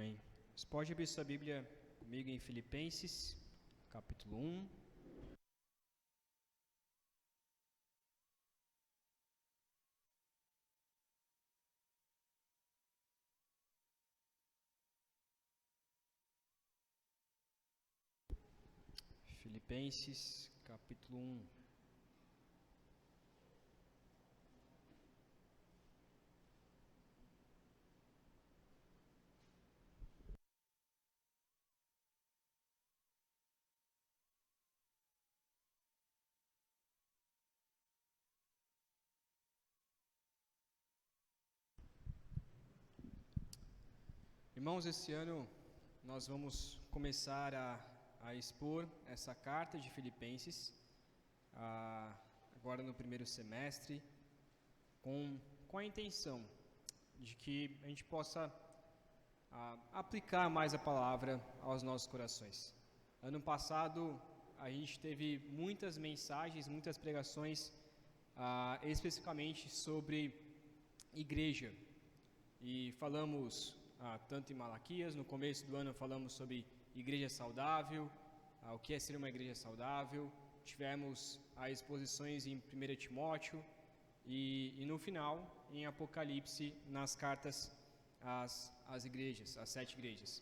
Amém. Você pode abrir sua Bíblia comigo em Filipenses, capítulo 1. Filipenses, capítulo 1. Irmãos, esse ano nós vamos começar a expor essa carta de Filipenses, agora no primeiro semestre, com a intenção de que a gente possa aplicar mais a palavra aos nossos corações. Ano passado a gente teve muitas mensagens, muitas pregações, especificamente sobre igreja, e falamos tanto em Malaquias. No começo do ano falamos sobre igreja saudável, o que é ser uma igreja saudável. Tivemos as exposições em 1 Timóteo e no final em Apocalipse, nas cartas às igrejas, às 7 igrejas.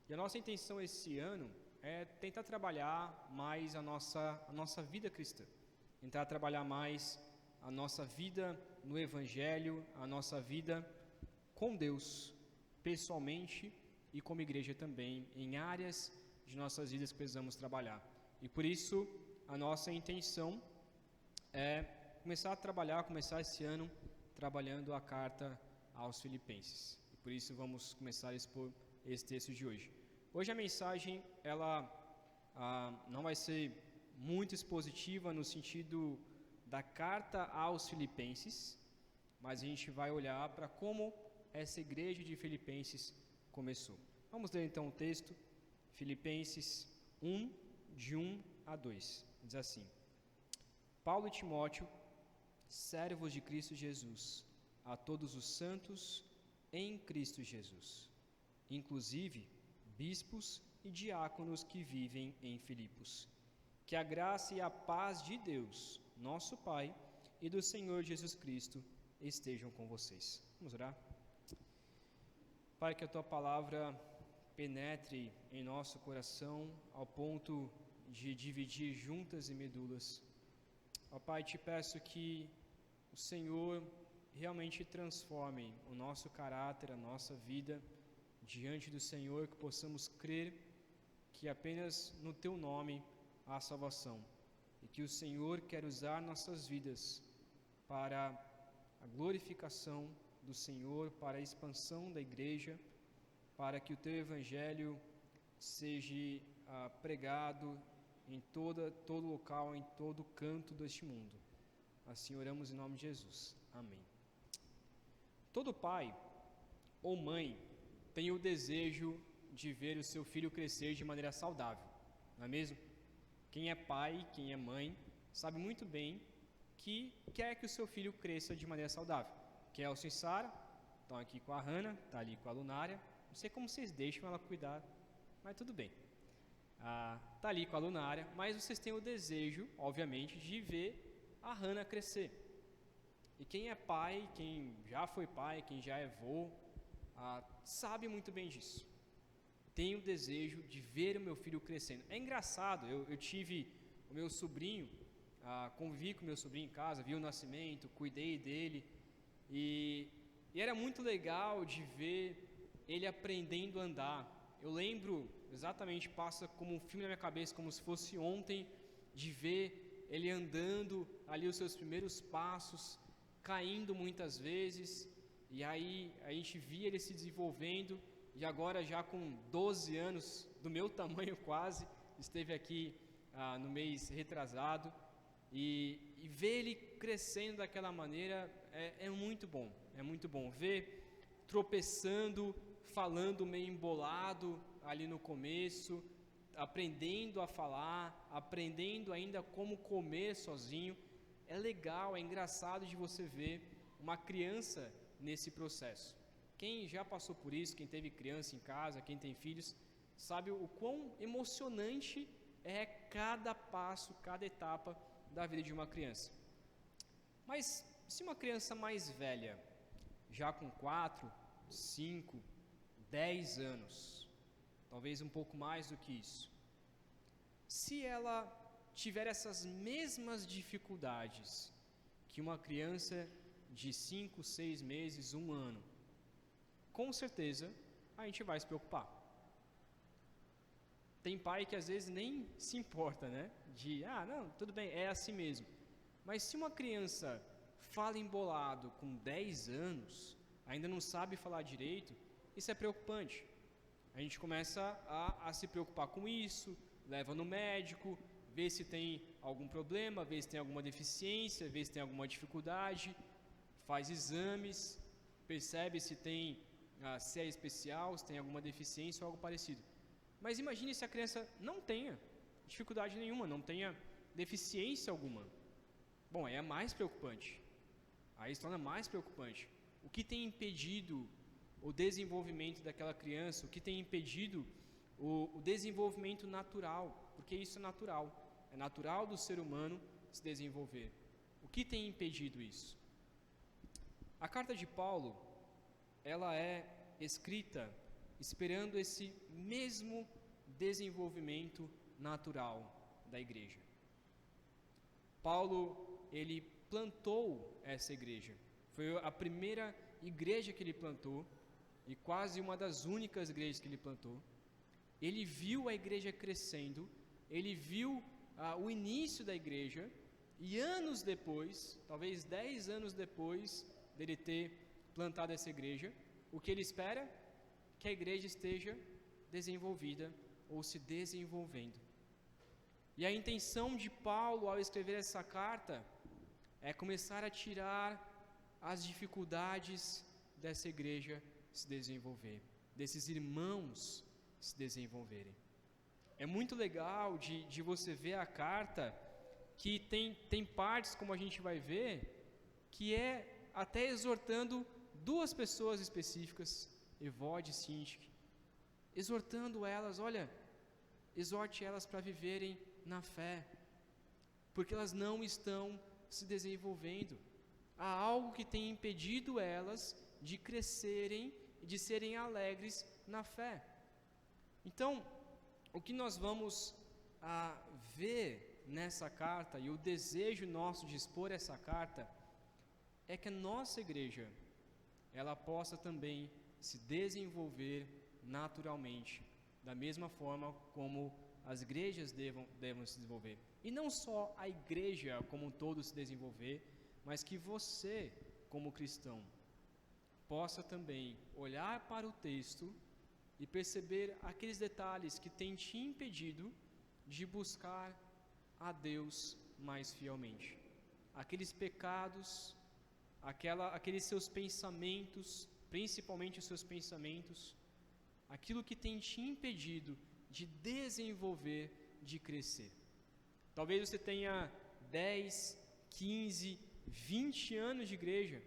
E a nossa intenção esse ano é tentar trabalhar mais a nossa vida cristã, tentar trabalhar mais a nossa vida no Evangelho, a nossa vida com Deus, pessoalmente e como igreja também, em áreas de nossas vidas que precisamos trabalhar. E por isso a nossa intenção é começar esse ano trabalhando a carta aos Filipenses. E por isso vamos começar a expor esse texto de hoje. Hoje a mensagem ela não vai ser muito expositiva no sentido da carta aos Filipenses, mas a gente vai olhar para como essa igreja de Filipenses começou. Vamos ler então o texto, Filipenses 1, de 1 a 2. Diz assim: Paulo e Timóteo, servos de Cristo Jesus, a todos os santos em Cristo Jesus, inclusive bispos e diáconos que vivem em Filipos. Que a graça e a paz de Deus, nosso Pai, e do Senhor Jesus Cristo estejam com vocês. Vamos orar? Pai, que a Tua palavra penetre em nosso coração ao ponto de dividir juntas e medulas. Ó Pai, te peço que o Senhor realmente transforme o nosso caráter, a nossa vida diante do Senhor, que possamos crer que apenas no Teu nome há salvação e que o Senhor quer usar nossas vidas para a glorificação do Senhor, para a expansão da igreja, para que o Teu Evangelho seja pregado em todo local, em todo canto deste mundo. Assim oramos em nome de Jesus. Amém. Todo pai ou mãe tem o desejo de ver o seu filho crescer de maneira saudável, não é mesmo? Quem é pai, quem é mãe, sabe muito bem que quer que o seu filho cresça de maneira saudável. Kelson e Sara estão aqui com a Hannah, está ali com a Lunária. Não sei como vocês deixam ela cuidar, mas tudo bem. Está ali com a Lunária, mas vocês têm o desejo, obviamente, de ver a Hannah crescer. E quem é pai, quem já foi pai, quem já é avô, sabe muito bem disso. Tenho o desejo de ver o meu filho crescendo. É engraçado, eu tive o meu sobrinho, convivi com o meu sobrinho em casa, vi o nascimento, cuidei dele, e era muito legal de ver ele aprendendo a andar. Eu lembro exatamente, passa como um filme na minha cabeça, como se fosse ontem, de ver ele andando ali os seus primeiros passos, caindo muitas vezes, e aí a gente via ele se desenvolvendo, e agora já com 12 anos, do meu tamanho quase, esteve aqui no mês retrasado, e ver ele crescendo daquela maneira é muito bom, ver tropeçando, falando meio embolado ali no começo, aprendendo a falar, aprendendo ainda como comer sozinho. É legal, é engraçado de você ver uma criança nesse processo, Quem já passou por isso, quem teve criança em casa, quem tem filhos, sabe o quão emocionante é cada passo, cada etapa da vida de uma criança. Mas se uma criança mais velha, já com 4, 5, 10 anos, talvez um pouco mais do que isso, se ela tiver essas mesmas dificuldades que uma criança de 5, 6 meses, 1 ano, com certeza a gente vai se preocupar. Tem pai que às vezes nem se importa, né? Não, tudo bem, é assim mesmo. Mas se uma criança fala embolado com 10 anos, ainda não sabe falar direito, isso é preocupante. A gente começa a se preocupar com isso, leva no médico, vê se tem algum problema, vê se tem alguma deficiência, vê se tem alguma dificuldade, faz exames, percebe se tem se é especial, se tem alguma deficiência ou algo parecido. Mas imagine se a criança não tenha dificuldade nenhuma, não tenha deficiência alguma. Bom, aí é mais preocupante. Aí se torna mais preocupante. O que tem impedido o desenvolvimento daquela criança? O que tem impedido o desenvolvimento natural? Porque isso é natural. É natural do ser humano se desenvolver. O que tem impedido isso? A carta de Paulo, ela é escrita esperando esse mesmo desenvolvimento natural da igreja. Paulo, ele plantou essa igreja. Foi a primeira igreja que ele plantou e quase uma das únicas igrejas que ele plantou. Ele viu a igreja crescendo, ele viu o início da igreja e anos depois, talvez 10 anos depois dele ter plantado essa igreja, o que ele espera? Que a igreja esteja desenvolvida ou se desenvolvendo. E a intenção de Paulo ao escrever essa carta é começar a tirar as dificuldades dessa igreja se desenvolver, desses irmãos se desenvolverem. É muito legal de você ver a carta que tem partes, como a gente vai ver, que é até exortando duas pessoas específicas, Evode e Sintique, exortando elas, exorte elas para viverem na fé, porque elas não estão se desenvolvendo. Há algo que tem impedido elas de crescerem e de serem alegres na fé. Então, o que nós vamos ver nessa carta, e o desejo nosso de expor essa carta, é que a nossa igreja, ela possa também se desenvolver naturalmente, da mesma forma como as igrejas devam se desenvolver. E não só a igreja como um todo se desenvolver, mas que você, como cristão, possa também olhar para o texto e perceber aqueles detalhes que têm te impedido de buscar a Deus mais fielmente. Aqueles pecados, aqueles seus pensamentos, principalmente os seus pensamentos, aquilo que tem te impedido de desenvolver, de crescer. Talvez você tenha 10, 15, 20 anos de igreja,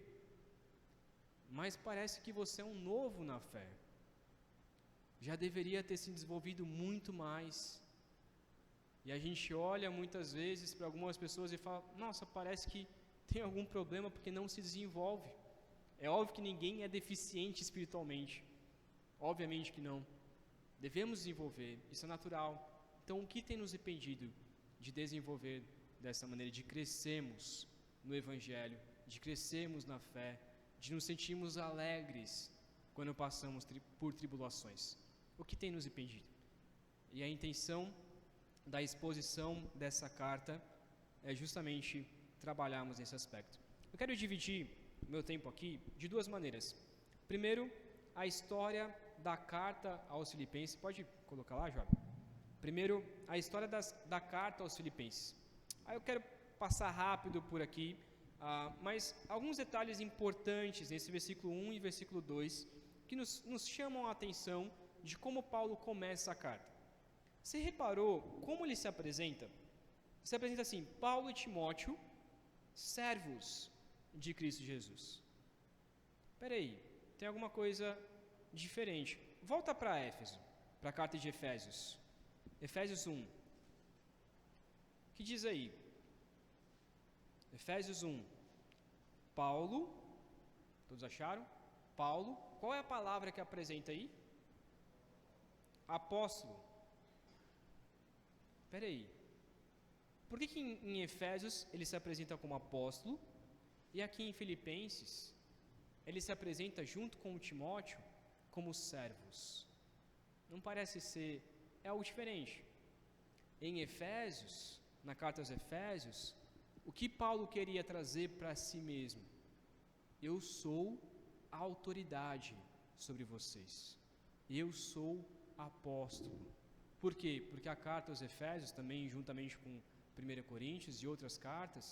mas parece que você é um novo na fé. Já deveria ter se desenvolvido muito mais. E a gente olha muitas vezes para algumas pessoas e fala: nossa, parece que tem algum problema porque não se desenvolve. É óbvio que ninguém é deficiente espiritualmente. Obviamente que não. Devemos desenvolver, isso é natural. Então, o que tem nos impedido de desenvolver dessa maneira, de crescermos no Evangelho, de crescermos na fé, de nos sentirmos alegres quando passamos por tribulações? O que tem nos impedido? E a intenção da exposição dessa carta é justamente trabalharmos nesse aspecto. Eu quero dividir meu tempo aqui de duas maneiras. Primeiro, a história da carta aos Filipenses. Pode colocar lá, Joab? Primeiro, a história da carta aos Filipenses. Aí eu quero passar rápido por aqui, mas alguns detalhes importantes nesse versículo 1 e versículo 2 que nos chamam a atenção de como Paulo começa a carta. Você reparou como ele se apresenta? Ele se apresenta assim: Paulo e Timóteo, servos de Cristo Jesus. Espera aí, tem alguma coisa diferente. Volta para Éfeso, para a carta de Efésios. Efésios 1. O que diz aí? Efésios 1. Paulo, todos acharam? Paulo, qual é a palavra que apresenta aí? Apóstolo. Espera aí. Por que em Efésios ele se apresenta como apóstolo e aqui em Filipenses ele se apresenta junto com Timóteo como servos? Não parece ser algo diferente. Em Efésios, na carta aos Efésios, o que Paulo queria trazer para si mesmo? Eu sou a autoridade sobre vocês. Eu sou apóstolo. Por quê? Porque a carta aos Efésios, também juntamente com 1 Coríntios e outras cartas,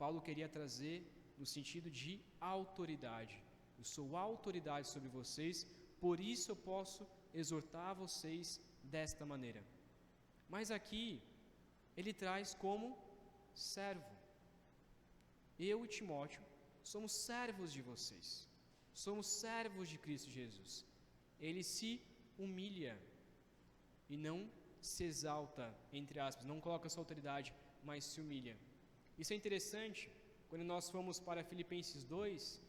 Paulo queria trazer no sentido de autoridade. Eu sou a autoridade sobre vocês, por isso eu posso exortar vocês desta maneira. Mas aqui, ele traz como servo. Eu e Timóteo somos servos de vocês. Somos servos de Cristo Jesus. Ele se humilha e não se exalta, entre aspas, não coloca sua autoridade, mas se humilha. Isso é interessante, quando nós fomos para Filipenses 2,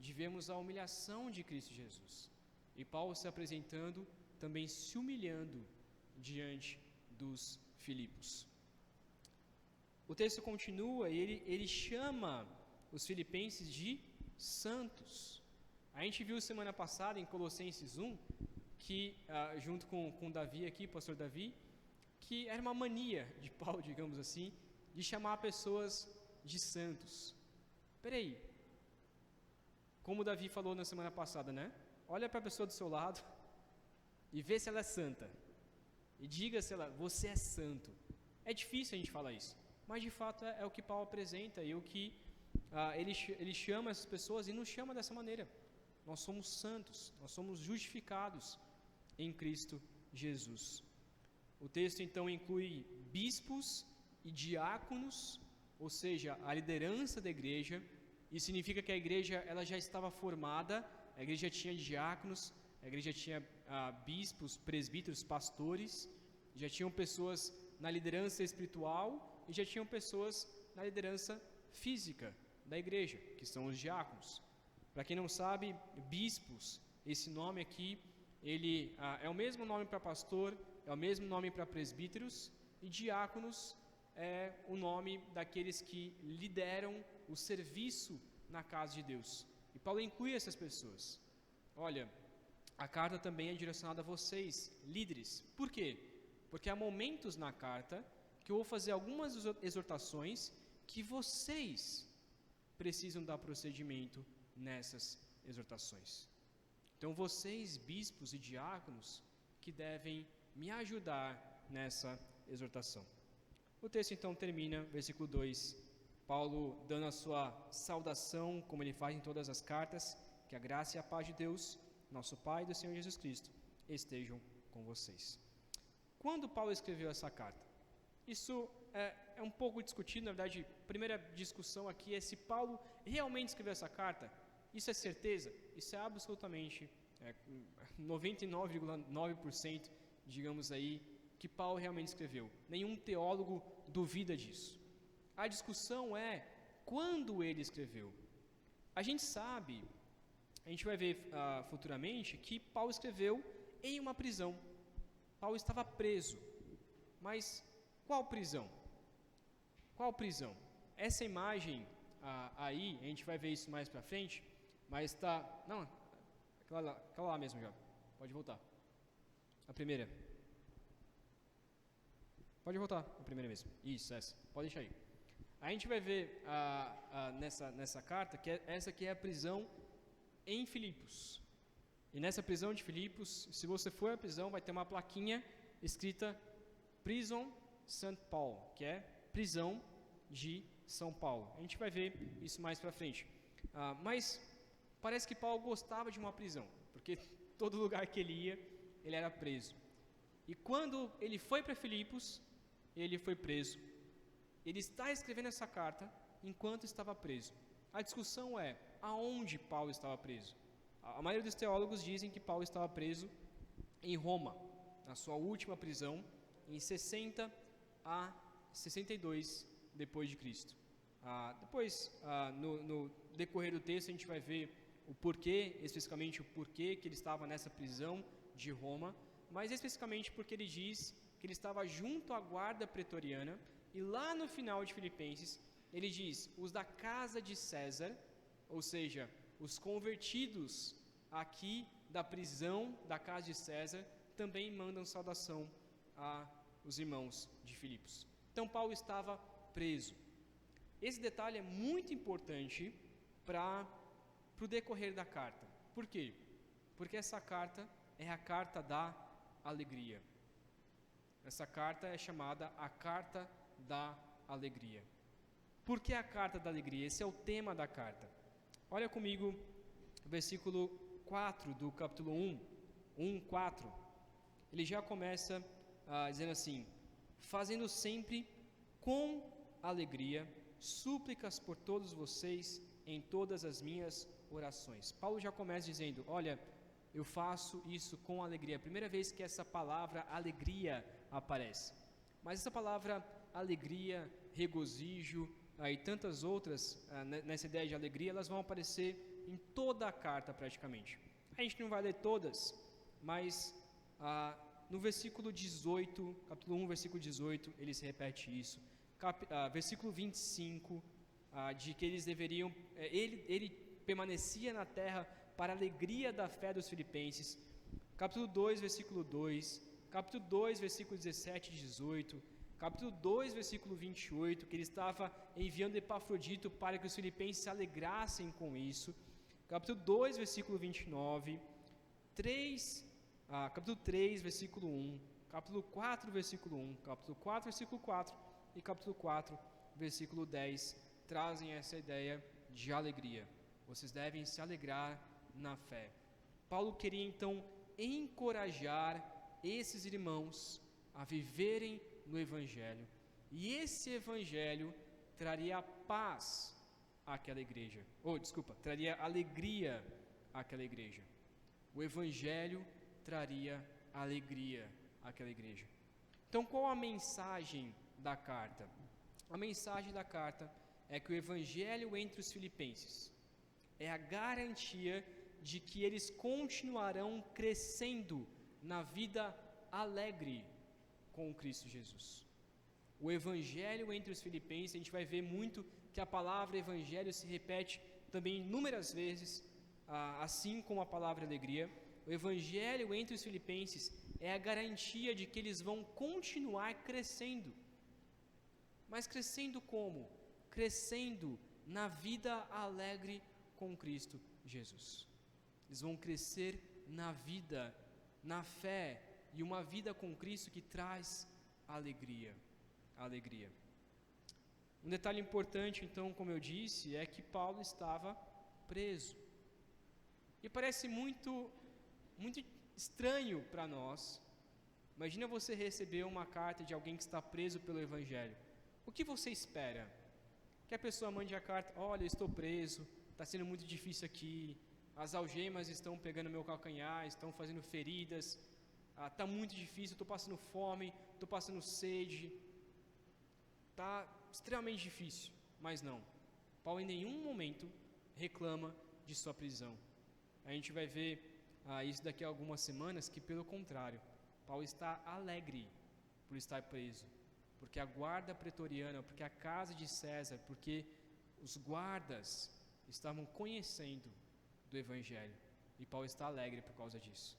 de vermos a humilhação de Cristo Jesus. E Paulo se apresentando, também se humilhando diante dos Filipos. O texto continua e ele chama os filipenses de santos. A gente viu semana passada em Colossenses 1, que junto com Davi aqui, pastor Davi, que era uma mania de Paulo, digamos assim, de chamar pessoas de santos. Peraí, como Davi falou na semana passada, né? Olha para a pessoa do seu lado e vê se ela é santa. E diga se ela, você é santo. É difícil a gente falar isso, mas de fato é o que Paulo apresenta e o que ele chama essas pessoas e nos chama dessa maneira. Nós somos santos, nós somos justificados em Cristo Jesus. O texto então inclui bispos e diáconos, ou seja, a liderança da igreja. Isso significa que a igreja ela já estava formada, a igreja tinha diáconos, a igreja tinha bispos, presbíteros, pastores, já tinham pessoas na liderança espiritual e já tinham pessoas na liderança física da igreja, que são os diáconos. Para quem não sabe, bispos, esse nome aqui, ele é o mesmo nome para pastor, é o mesmo nome para presbíteros, e diáconos é o nome daqueles que lideram o serviço na casa de Deus. E Paulo inclui essas pessoas. Olha, a carta também é direcionada a vocês, líderes. Por quê? Porque há momentos na carta que eu vou fazer algumas exortações que vocês precisam dar procedimento nessas exortações. Então vocês, bispos e diáconos, que devem me ajudar nessa exortação. O texto então termina, versículo 2, Paulo dando a sua saudação, como ele faz em todas as cartas, que a graça e a paz de Deus, nosso Pai e do Senhor Jesus Cristo, estejam com vocês. Quando Paulo escreveu essa carta? Isso é um pouco discutido, na verdade, a primeira discussão aqui é se Paulo realmente escreveu essa carta. Isso é certeza? Isso é absolutamente 99,9%, digamos aí, que Paulo realmente escreveu. Nenhum teólogo duvida disso. A discussão é quando ele escreveu. A gente sabe, a gente vai ver futuramente, que Paulo escreveu em uma prisão. Paulo estava preso. Mas qual prisão? Qual prisão? Essa imagem aí, a gente vai ver isso mais pra frente, mas está... Não, aquela lá mesmo já. Pode voltar. A primeira. Pode voltar, a primeira mesmo. Isso, essa. Pode deixar aí. A gente vai ver nessa carta que essa aqui é a prisão em Filipos. E nessa prisão de Filipos, se você for à prisão, vai ter uma plaquinha escrita Prison St. Paul, que é prisão de São Paulo. A gente vai ver isso mais pra frente. Mas parece que Paulo gostava de uma prisão, porque todo lugar que ele ia, ele era preso. E quando ele foi para Filipos, ele foi preso. Ele está escrevendo essa carta enquanto estava preso. A discussão é, aonde Paulo estava preso? A maioria dos teólogos dizem que Paulo estava preso em Roma, na sua última prisão, em 60 a 62 depois de Cristo. No decorrer do texto, a gente vai ver o porquê, especificamente o porquê que ele estava nessa prisão de Roma, mas especificamente porque ele diz que ele estava junto à guarda pretoriana, e lá no final de Filipenses, ele diz, os da casa de César, ou seja, os convertidos aqui da prisão da casa de César, também mandam saudação aos irmãos de Filipos. Então Paulo estava preso. Esse detalhe é muito importante para o decorrer da carta. Por quê? Porque essa carta é a carta da alegria. Essa carta é chamada a carta da alegria. Por que a carta da alegria? Esse é o tema da carta. Olha comigo o versículo 4 do capítulo 1:4. Ele já começa dizendo assim: fazendo sempre com alegria súplicas por todos vocês em todas as minhas orações. Paulo já começa dizendo: olha, eu faço isso com alegria. É a primeira vez que essa palavra alegria aparece. Mas essa palavra alegria, regozijo e tantas outras nessa ideia de alegria, elas vão aparecer em toda a carta praticamente. A gente não vai ler todas, mas no versículo 18, capítulo 1, versículo 18, ele se repete isso. Versículo 25, de que eles deveriam, ele permanecia na terra para a alegria da fé dos filipenses. Capítulo 2, versículo 2, capítulo 2, versículo 17 e 18, capítulo 2, versículo 28, que ele estava enviando Epafrodito para que os filipenses se alegrassem com isso. Capítulo 2, versículo 29, capítulo 3, versículo 1, capítulo 4, versículo 1, capítulo 4, versículo 4 e capítulo 4, versículo 10, trazem essa ideia de alegria. Vocês devem se alegrar na fé. Paulo queria então encorajar esses irmãos a viverem no Evangelho, e esse Evangelho traria paz àquela igreja, traria alegria àquela igreja. O Evangelho traria alegria àquela igreja. Então, qual a mensagem da carta? A mensagem da carta é que o Evangelho entre os filipenses é a garantia de que eles continuarão crescendo na vida alegre com o Cristo Jesus. O Evangelho entre os filipenses, a gente vai ver muito que a palavra Evangelho se repete também inúmeras vezes, assim como a palavra alegria. O Evangelho entre os filipenses é a garantia de que eles vão continuar crescendo. Mas crescendo como? Crescendo na vida alegre com Cristo Jesus. Eles vão crescer na vida, na fé, e uma vida com Cristo que traz alegria. Um detalhe importante, então, como eu disse, é que Paulo estava preso. E parece muito estranho para nós. Imagina você receber uma carta de alguém que está preso pelo Evangelho. O que você espera? Que a pessoa mande a carta: olha, eu estou preso, está sendo muito difícil aqui, as algemas estão pegando meu calcanhar, estão fazendo feridas, está muito difícil, estou passando fome, estou passando sede, está extremamente difícil. Mas não, Paulo em nenhum momento reclama de sua prisão. A gente vai ver isso daqui a algumas semanas, que pelo contrário, Paulo está alegre por estar preso, porque a guarda pretoriana, porque a casa de César, porque os guardas estavam conhecendo do Evangelho, e Paulo está alegre por causa disso.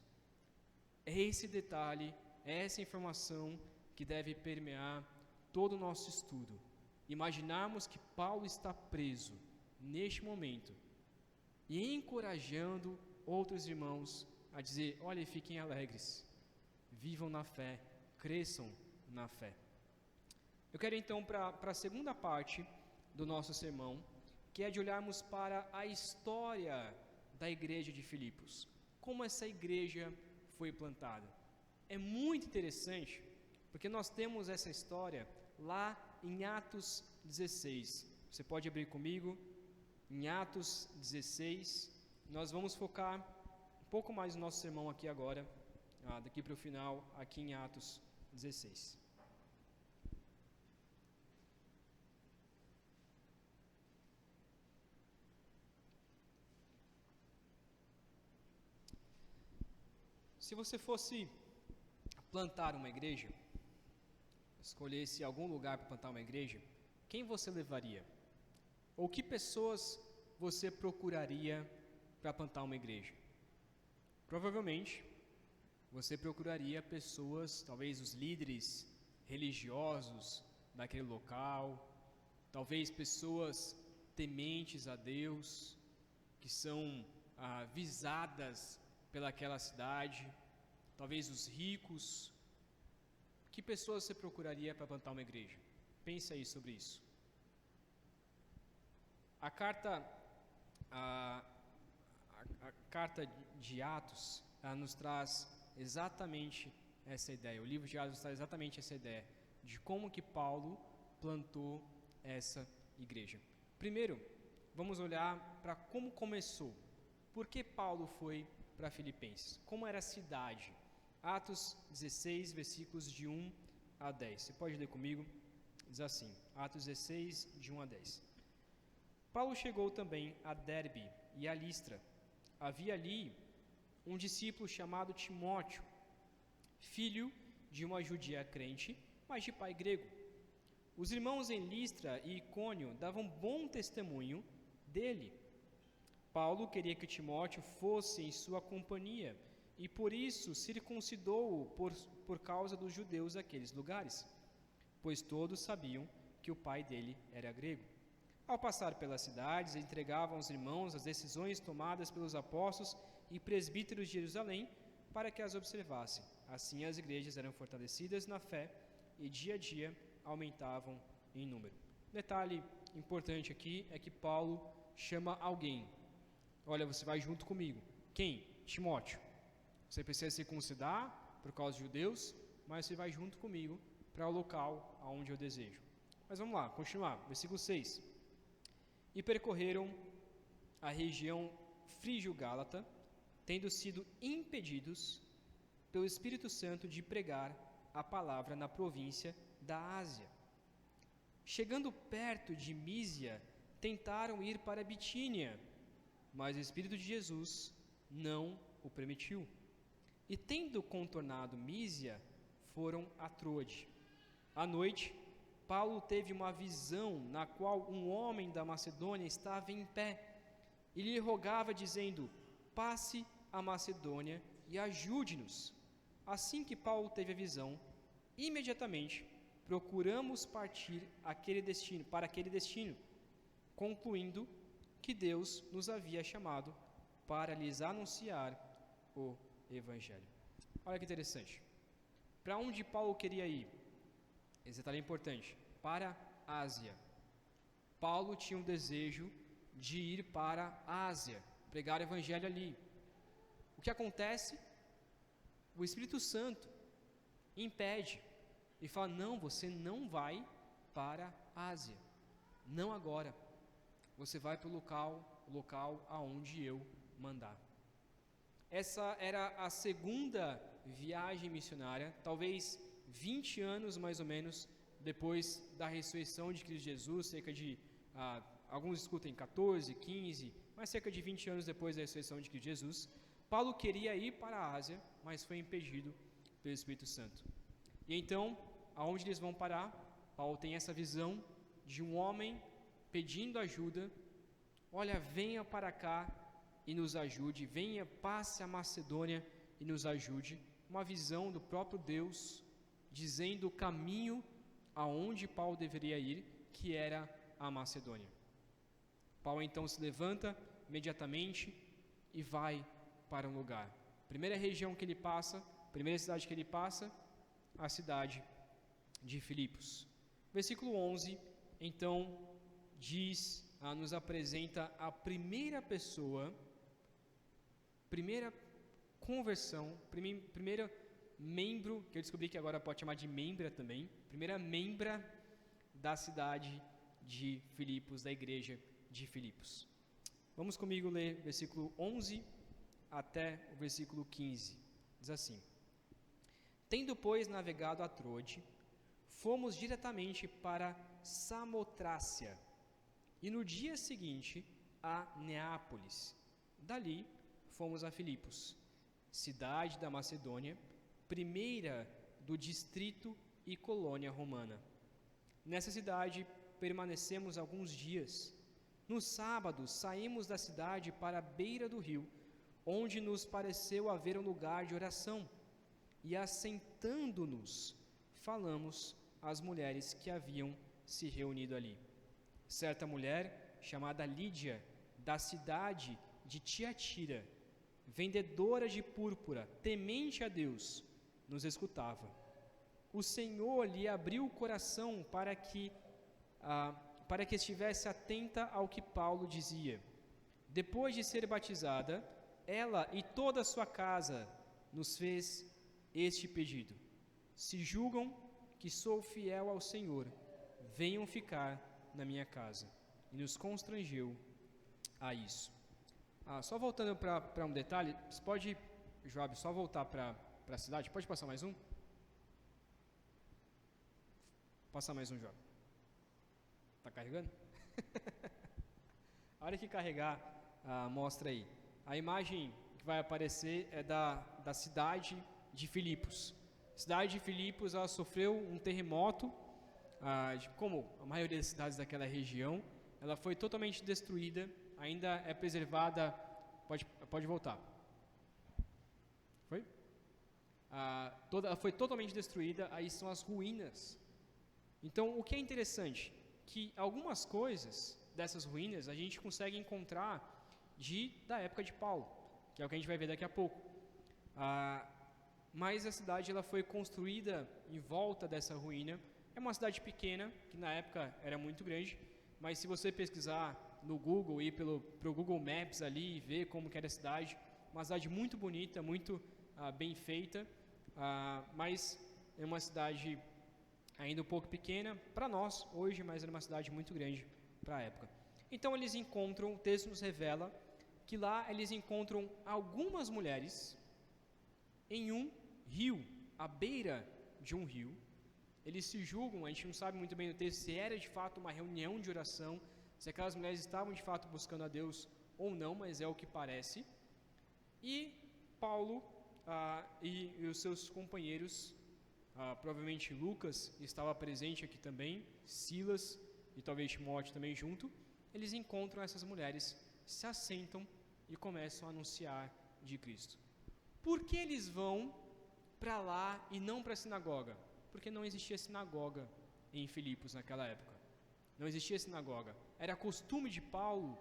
É esse detalhe, é essa informação que deve permear todo o nosso estudo. Imaginarmos que Paulo está preso neste momento e encorajando outros irmãos a dizer: olha, fiquem alegres, vivam na fé, cresçam na fé. Eu quero então para a segunda parte do nosso sermão, que é de olharmos para a história da igreja de Filipos, como essa igreja foi plantada. É muito interessante, porque nós temos essa história lá em Atos 16. Você pode abrir comigo em Atos 16. Nós vamos focar pouco mais do nosso sermão aqui agora, daqui para o final, aqui em Atos 16. Se você fosse plantar uma igreja, escolhesse algum lugar para plantar uma igreja, quem você levaria? Ou que pessoas você procuraria para plantar uma igreja? Provavelmente, você procuraria pessoas, talvez os líderes religiosos daquele local, talvez pessoas tementes a Deus, que são visadas pelaquela cidade, talvez os ricos. Que pessoas você procuraria para plantar uma igreja? Pense aí sobre isso. A carta de Atos nos traz exatamente essa ideia. O livro de Atos traz exatamente essa ideia de como que Paulo plantou essa igreja. Primeiro, vamos olhar para como começou. Por que Paulo foi para Filipenses? Como era a cidade? Atos 16, versículos de 1 a 10. Você pode ler comigo? Diz assim, Atos 16, de 1 a 10. Paulo chegou também a Derbe e a Listra. Havia ali um discípulo chamado Timóteo, filho de uma judia crente, mas de pai grego. Os irmãos em Listra e Icônio davam bom testemunho dele. Paulo queria que Timóteo fosse em sua companhia, e por isso circuncidou-o por causa dos judeus daqueles lugares, pois todos sabiam que o pai dele era grego. Ao passar pelas cidades, entregavam aos irmãos as decisões tomadas pelos apóstolos e presbíteros de Jerusalém para que as observassem. Assim as igrejas eram fortalecidas na fé e dia a dia aumentavam em número. Detalhe importante aqui é que Paulo chama alguém. Olha, você vai junto comigo. Quem? Timóteo. Você precisa circuncidar por causa dos judeus, mas você vai junto comigo para o local aonde eu desejo. Mas vamos lá, continuar. Versículo 6. E percorreram a região frígio-gálata, tendo sido impedidos pelo Espírito Santo de pregar a palavra na província da Ásia. Chegando perto de Mísia, tentaram ir para Bitínia, mas o Espírito de Jesus não o permitiu. E tendo contornado Mísia, foram a Troade. À noite, Paulo teve uma visão na qual um homem da Macedônia estava em pé e lhe rogava, dizendo: passe a Macedônia e ajude-nos. Assim que Paulo teve a visão, imediatamente procuramos partir para aquele destino, concluindo que Deus nos havia chamado para lhes anunciar o Evangelho. Olha que interessante. Para onde Paulo queria ir? Esse detalhe é importante. Para a Ásia. Paulo tinha um desejo de ir para a Ásia, pregar o Evangelho ali. O que acontece? O Espírito Santo impede e fala: não, você não vai para a Ásia. Não agora. Você vai para o local aonde eu mandar. Essa era a segunda viagem missionária, talvez 20 anos mais ou menos depois da ressurreição de Cristo Jesus, cerca de, alguns discutem 14, 15, mas cerca de 20 anos depois da ressurreição de Cristo Jesus. Paulo queria ir para a Ásia, mas foi impedido pelo Espírito Santo. E então, aonde eles vão parar? Paulo tem essa visão de um homem pedindo ajuda: olha, venha para cá e nos ajude, venha, passe a Macedônia e nos ajude. Uma visão do próprio Deus, dizendo o caminho aonde Paulo deveria ir, que era a Macedônia. Paulo então se levanta imediatamente e vai para um lugar. Primeira região que ele passa, primeira cidade que ele passa, a cidade de Filipos. Versículo 11, então, nos apresenta a primeira pessoa, primeira conversão, primeiro membro, que eu descobri que agora pode chamar de membra também, primeira membra da cidade de Filipos, da igreja de Filipos. Vamos comigo ler versículo 11 até o versículo 15. Diz assim: Tendo, pois, navegado a Troade, fomos diretamente para Samotrácia, e no dia seguinte a Neápolis. Dali fomos a Filipos, cidade da Macedônia, primeira do distrito e colônia romana. Nessa cidade permanecemos alguns dias. No sábado saímos da cidade para a beira do rio, onde nos pareceu haver um lugar de oração, e assentando-nos, falamos às mulheres que haviam se reunido ali. Certa mulher, chamada Lídia, da cidade de Tiatira, vendedora de púrpura, temente a Deus, nos escutava. O Senhor lhe abriu o coração para que estivesse atenta ao que Paulo dizia. Depois de ser batizada, ela e toda a sua casa nos fez este pedido: se julgam que sou fiel ao Senhor, venham ficar na minha casa. E nos constrangeu a isso. Só voltando para um detalhe, você pode, Joab, só voltar para a cidade? Pode passar mais um? Passar mais um, Joab. Está carregando? A hora que carregar, mostra aí. A imagem que vai aparecer é da cidade de Filipos. A cidade de Filipos, ela sofreu um terremoto, como a maioria das cidades daquela região. Ela foi totalmente destruída, ainda é preservada. Pode voltar. Foi? Ela foi totalmente destruída, aí são as ruínas. Então, o que é interessante, que algumas coisas dessas ruínas a gente consegue encontrar da época de Paulo, que é o que a gente vai ver daqui a pouco. Mas a cidade ela foi construída em volta dessa ruína. É uma cidade pequena, que na época era muito grande, mas se você pesquisar no Google, ir pro Google Maps ali e ver como que era a cidade, uma cidade muito bonita, muito bem feita, mas é uma cidade ainda um pouco pequena para nós hoje, mas era uma cidade muito grande para a época. Então eles encontram, o texto nos revela que lá eles encontram algumas mulheres em um rio, à beira de um rio. Eles se julgam, a gente não sabe muito bem no texto se era de fato uma reunião de oração, se aquelas mulheres estavam de fato buscando a Deus ou não, mas é o que parece. E Paulo e os seus companheiros, provavelmente Lucas estava presente aqui também, Silas e talvez Timóteo também junto, eles encontram essas mulheres, se assentam e começam a anunciar de Cristo. Por que eles vão para lá e não para a sinagoga? Porque não existia sinagoga em Filipos naquela época. Não existia sinagoga. Era costume de Paulo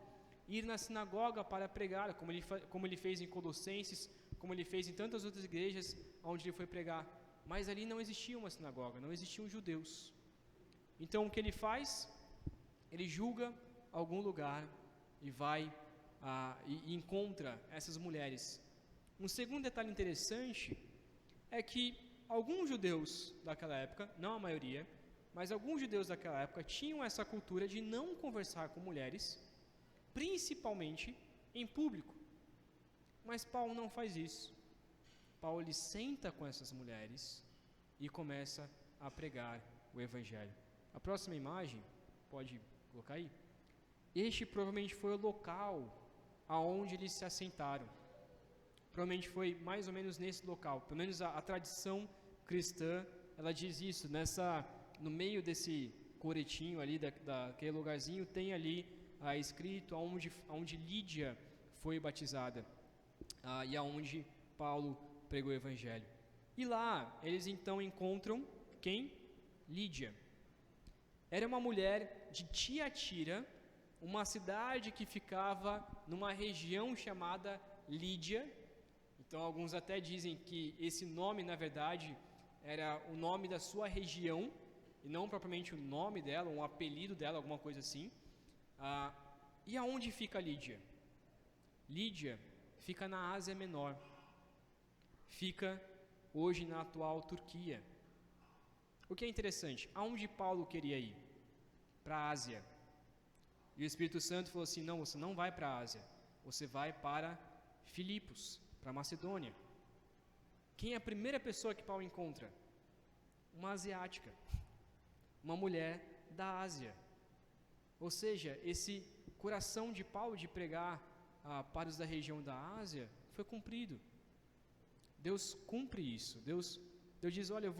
ir na sinagoga para pregar, como ele fez em Colossenses, como ele fez em tantas outras igrejas onde ele foi pregar. Mas ali não existia uma sinagoga, não existiam judeus. Então o que ele faz? Ele julga algum lugar e vai e encontra essas mulheres. Um segundo detalhe interessante é que alguns judeus daquela época, não a maioria, mas alguns judeus daquela época tinham essa cultura de não conversar com mulheres, principalmente em público. Mas Paulo não faz isso. Paulo ele senta com essas mulheres e começa a pregar o Evangelho. A próxima imagem, pode colocar aí? Este provavelmente foi o local aonde eles se assentaram. Provavelmente foi mais ou menos nesse local. Pelo menos a tradição cristã, ela diz isso. No meio desse coretinho ali, daquele lugarzinho, tem ali escrito aonde Lídia foi batizada e aonde Paulo pregou o Evangelho. E lá, eles então encontram quem? Lídia. Era uma mulher de Tiatira, uma cidade que ficava numa região chamada Lídia. Então, alguns até dizem que esse nome, na verdade, era o nome da sua região, e não propriamente o nome dela, um apelido dela, alguma coisa assim. E aonde fica Lídia? Lídia fica na Ásia Menor. Fica hoje na atual Turquia. O que é interessante, aonde Paulo queria ir? Para a Ásia. E o Espírito Santo falou assim, não, você não vai para a Ásia, você vai para Filipos, para Macedônia. Quem é a primeira pessoa que Paulo encontra? Uma asiática, uma mulher da Ásia. Ou seja, esse coração de Paulo de pregar para os da região da Ásia foi cumprido. Deus cumpre isso. Deus diz, olha,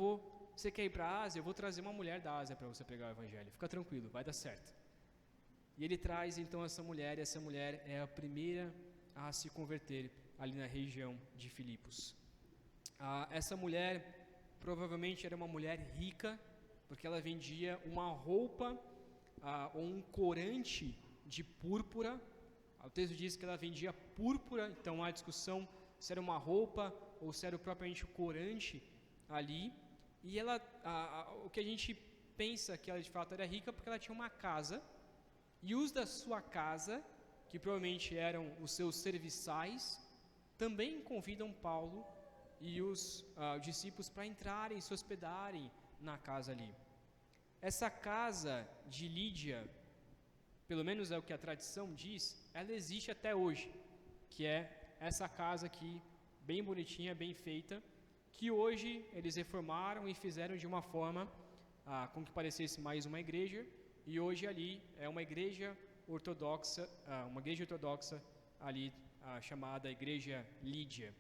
você quer ir para a Ásia? Eu vou trazer uma mulher da Ásia para você pregar o evangelho. Fica tranquilo, vai dar certo. E ele traz então essa mulher, e essa mulher é a primeira a se converter ali na região de Filipos. Essa mulher provavelmente era uma mulher rica, porque ela vendia uma roupa ou um corante de púrpura. O texto diz que ela vendia púrpura, então há discussão se era uma roupa ou se era propriamente o corante ali. E ela, o que a gente pensa que ela de fato era rica, porque ela tinha uma casa, e os da sua casa, que provavelmente eram os seus serviçais, também convidam Paulo e os discípulos para entrarem, se hospedarem na casa ali. Essa casa de Lídia, pelo menos é o que a tradição diz, ela existe até hoje, que é essa casa aqui, bem bonitinha, bem feita, que hoje eles reformaram e fizeram de uma forma com que parecesse mais uma igreja, e hoje ali é uma igreja ortodoxa, ali chamada Igreja Lídia,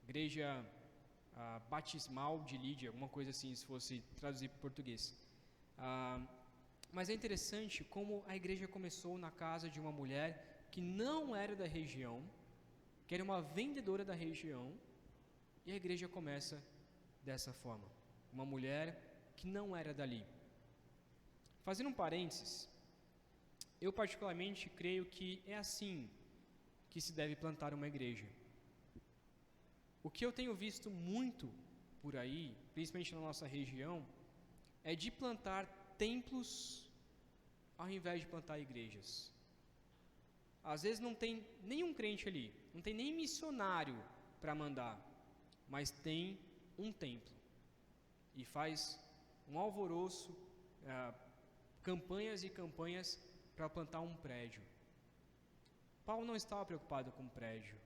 Igreja Batismal de Lídia, alguma coisa assim, se fosse traduzir para o português. Mas é interessante como a igreja começou na casa de uma mulher que não era da região, que era uma vendedora da região, e a igreja começa dessa forma, uma mulher que não era dali. Fazendo um parênteses, eu particularmente creio que é assim que se deve plantar uma igreja. O que eu tenho visto muito por aí, principalmente na nossa região, é de plantar templos ao invés de plantar igrejas. Às vezes não tem nenhum crente ali, não tem nem missionário para mandar, mas tem um templo e faz um alvoroço, campanhas e campanhas para plantar um prédio. Paulo não estava preocupado com o prédio.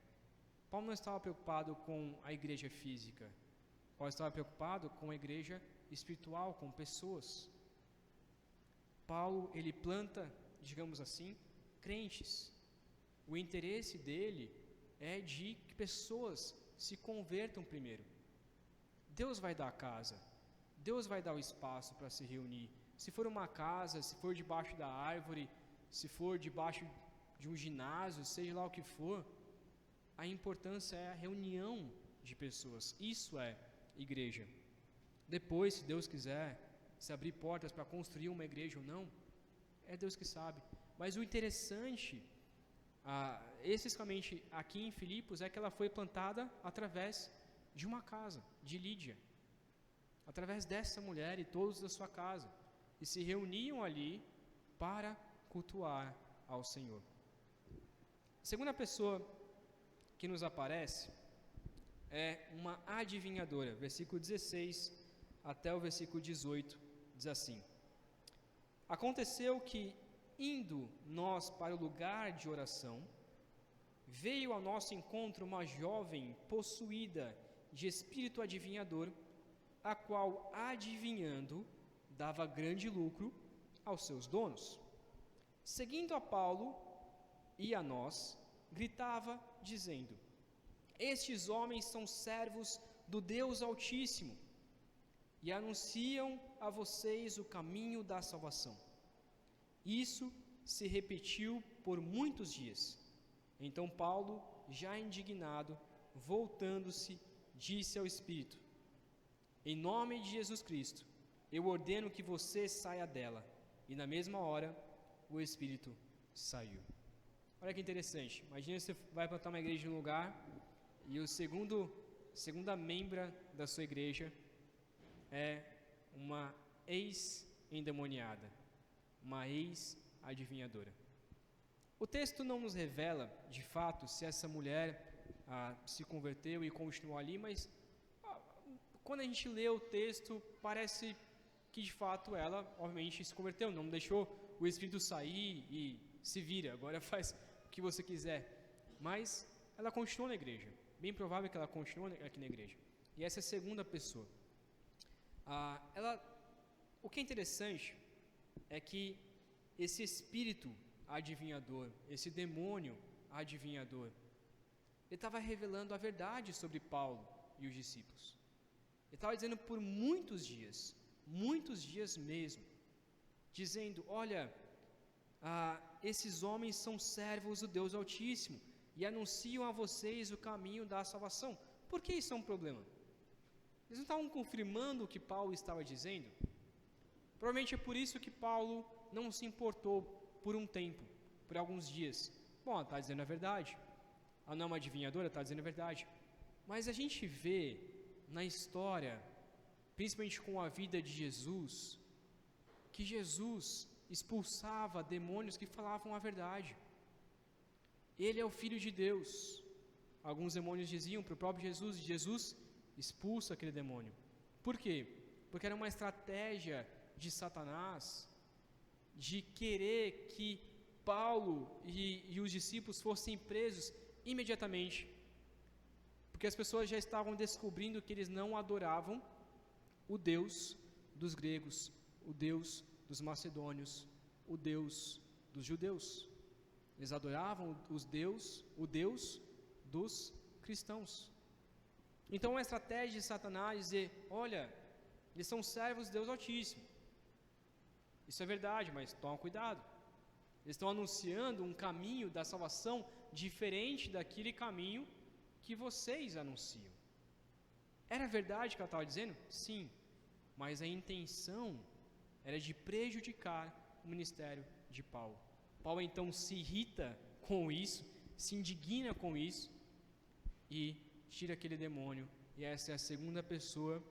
Paulo não estava preocupado com a igreja física. Paulo estava preocupado com a igreja espiritual, com pessoas. Paulo, ele planta, digamos assim, crentes. O interesse dele é de que pessoas se convertam primeiro. Deus vai dar a casa, Deus vai dar o espaço para se reunir. Se for uma casa, se for debaixo da árvore, se for debaixo de um ginásio, seja lá o que for, a importância é a reunião de pessoas. Isso é igreja. Depois, se Deus quiser, se abrir portas para construir uma igreja ou não, é Deus que sabe. Mas o interessante, especificamente aqui em Filipos, é que ela foi plantada através de uma casa, de Lídia. Através dessa mulher e todos da sua casa. E se reuniam ali para cultuar ao Senhor. A segunda pessoa que nos aparece é uma adivinhadora. Versículo 16 até o versículo 18 diz assim: Aconteceu que, indo nós para o lugar de oração, veio ao nosso encontro uma jovem possuída de espírito adivinhador, a qual, adivinhando, dava grande lucro aos seus donos. Seguindo a Paulo e a nós, gritava, dizendo: Estes homens são servos do Deus Altíssimo e anunciam a vocês o caminho da salvação. Isso se repetiu por muitos dias. Então Paulo, já indignado, voltando-se, disse ao Espírito: Em nome de Jesus Cristo, eu ordeno que você saia dela. E na mesma hora, o Espírito saiu. Olha que interessante. Imagina você vai plantar uma igreja em um lugar e o segunda membra da sua igreja é uma ex-endemoniada, uma ex-adivinhadora. O texto não nos revela, de fato, se essa mulher se converteu e continuou ali, mas quando a gente lê o texto, parece que de fato ela, obviamente, se converteu, não deixou o Espírito sair e se vira, agora faz o que você quiser. Mas ela continuou na igreja. Bem provável que ela continuou aqui na igreja. E essa é a segunda pessoa. O que é interessante é que esse espírito adivinhador, esse demônio adivinhador, ele estava revelando a verdade sobre Paulo e os discípulos. Ele estava dizendo por muitos dias mesmo, dizendo: olha, esses homens são servos do Deus Altíssimo e anunciam a vocês o caminho da salvação. Por que isso é um problema? Eles não estavam confirmando o que Paulo estava dizendo? Provavelmente é por isso que Paulo não se importou por um tempo, por alguns dias. Bom, ela está dizendo a verdade. Ela não é uma adivinhadora, está dizendo a verdade. Mas a gente vê na história, principalmente com a vida de Jesus, que Jesus expulsava demônios que falavam a verdade. Ele é o Filho de Deus. Alguns demônios diziam para o próprio Jesus, e Jesus expulsa aquele demônio. Por quê? Porque era uma estratégia de Satanás de querer que Paulo e os discípulos fossem presos imediatamente, porque as pessoas já estavam descobrindo que eles não adoravam o Deus dos gregos, o Deus dos macedônios, o Deus dos judeus. Eles adoravam o Deus dos cristãos. Então a estratégia de Satanás é dizer: olha, eles são servos de Deus Altíssimo. Isso é verdade, mas toma cuidado. Eles estão anunciando um caminho da salvação diferente daquele caminho que vocês anunciam. Era verdade o que ela estava dizendo? Sim, mas a intenção era de prejudicar o ministério de Paulo. Paulo então se irrita com isso, se indigna com isso e tira aquele demônio. E essa é a segunda pessoa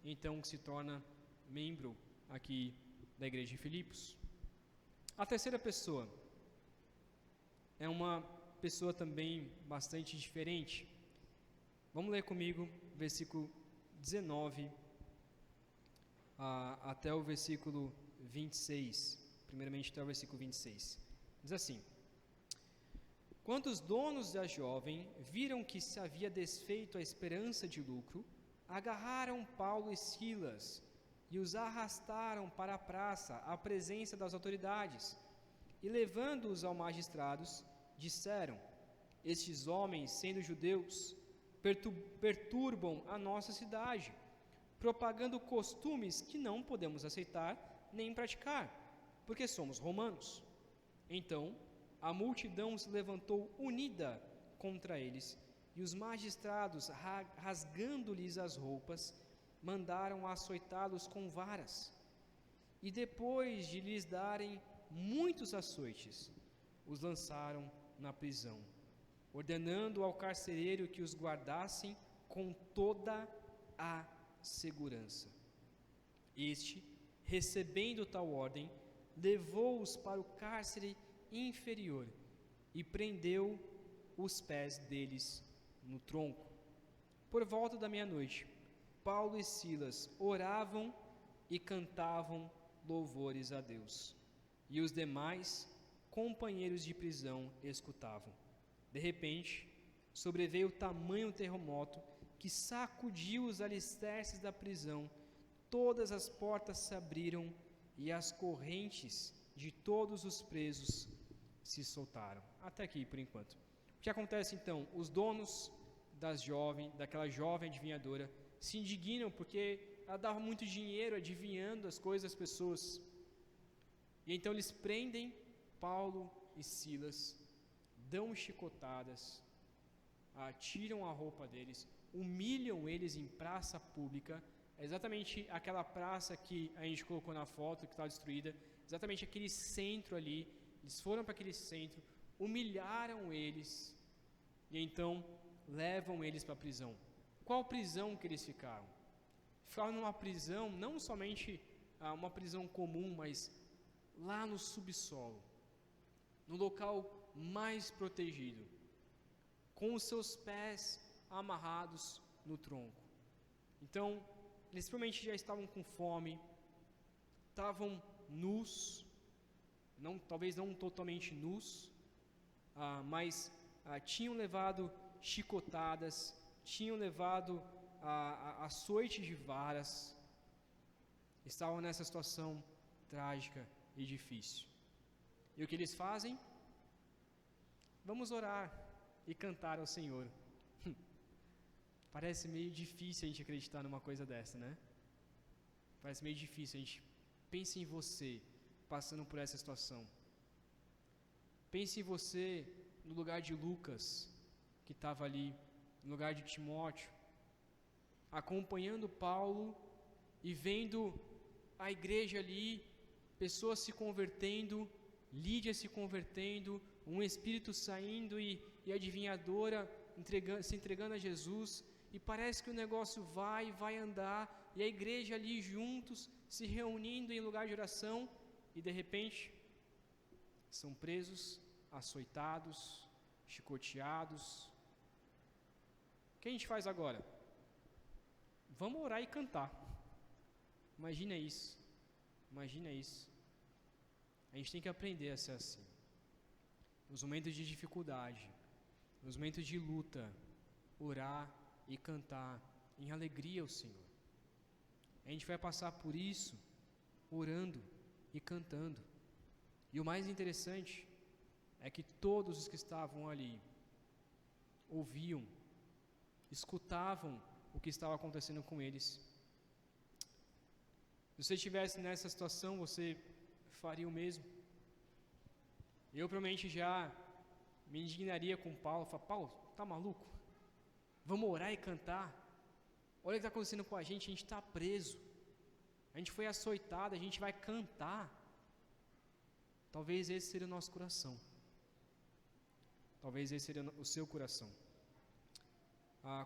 então que se torna membro aqui da igreja de Filipos. A terceira pessoa é uma pessoa também bastante diferente. Vamos ler comigo versículo 19 até o versículo 26. Primeiramente até o versículo 26. Diz assim: quando os donos da jovem viram que se havia desfeito a esperança de lucro, agarraram Paulo e Silas e os arrastaram para a praça, à presença das autoridades, e levando-os aos magistrados, disseram: estes homens, sendo judeus, perturbam a nossa cidade, propagando costumes que não podemos aceitar nem praticar, porque somos romanos. Então a multidão se levantou unida contra eles, e os magistrados, rasgando-lhes as roupas, mandaram açoitá-los com varas. E depois de lhes darem muitos açoites, os lançaram na prisão, ordenando ao carcereiro que os guardassem com toda a segurança. Este, recebendo tal ordem, levou-os para o cárcere inferior e prendeu os pés deles no tronco. Por volta da meia-noite, Paulo e Silas oravam e cantavam louvores a Deus, e os demais companheiros de prisão escutavam. De repente, sobreveio tamanho terremoto que sacudiu os alicerces da prisão, todas as portas se abriram e as correntes de todos os presos se soltaram. Até aqui, por enquanto. O que acontece então? Os donos daquela jovem adivinhadora, se indignam porque ela dava muito dinheiro adivinhando as coisas das pessoas. E então eles prendem Paulo e Silas, dão chicotadas, tiram a roupa deles, humilham eles em praça pública. É exatamente aquela praça que a gente colocou na foto, que está destruída, exatamente aquele centro ali. Eles foram para aquele centro, humilharam eles e então levam eles para a prisão. Qual prisão que eles ficaram? Ficaram numa prisão, não somente uma prisão comum, mas lá no subsolo, no local mais protegido, com os seus pés amarrados no tronco. Então, eles provavelmente já estavam com fome, estavam nus, talvez não totalmente nus, mas tinham levado chicotadas, tinham levado açoite de varas, estavam nessa situação trágica e difícil. E o que eles fazem? Vamos orar e cantar ao Senhor. Parece meio difícil a gente acreditar numa coisa dessa, né? Parece meio difícil. A gente pensa em você passando por essa situação. Pense em você no lugar de Lucas, que estava ali, no lugar de Timóteo, acompanhando Paulo e vendo a igreja ali, pessoas se convertendo, Lídia se convertendo, um espírito saindo e a adivinhadora se entregando a Jesus, e parece que o negócio vai andar, e a igreja ali juntos, se reunindo em lugar de oração, e de repente são presos, açoitados, chicoteados. O que a gente faz agora? Vamos orar e cantar. Imagina isso. Imagina isso. A gente tem que aprender a ser assim. Nos momentos de dificuldade, nos momentos de luta, orar e cantar em alegria ao Senhor. A gente vai passar por isso orando e cantando. E o mais interessante é que todos os que estavam ali ouviam, escutavam o que estava acontecendo com eles. Se você estivesse nessa situação, você faria o mesmo? Eu provavelmente já me indignaria com Paulo, falar: Paulo, tá maluco? Vamos orar e cantar? Olha o que está acontecendo com a gente está preso, a gente foi açoitado, a gente vai cantar. Talvez esse seria o nosso coração. Talvez esse seria o seu coração.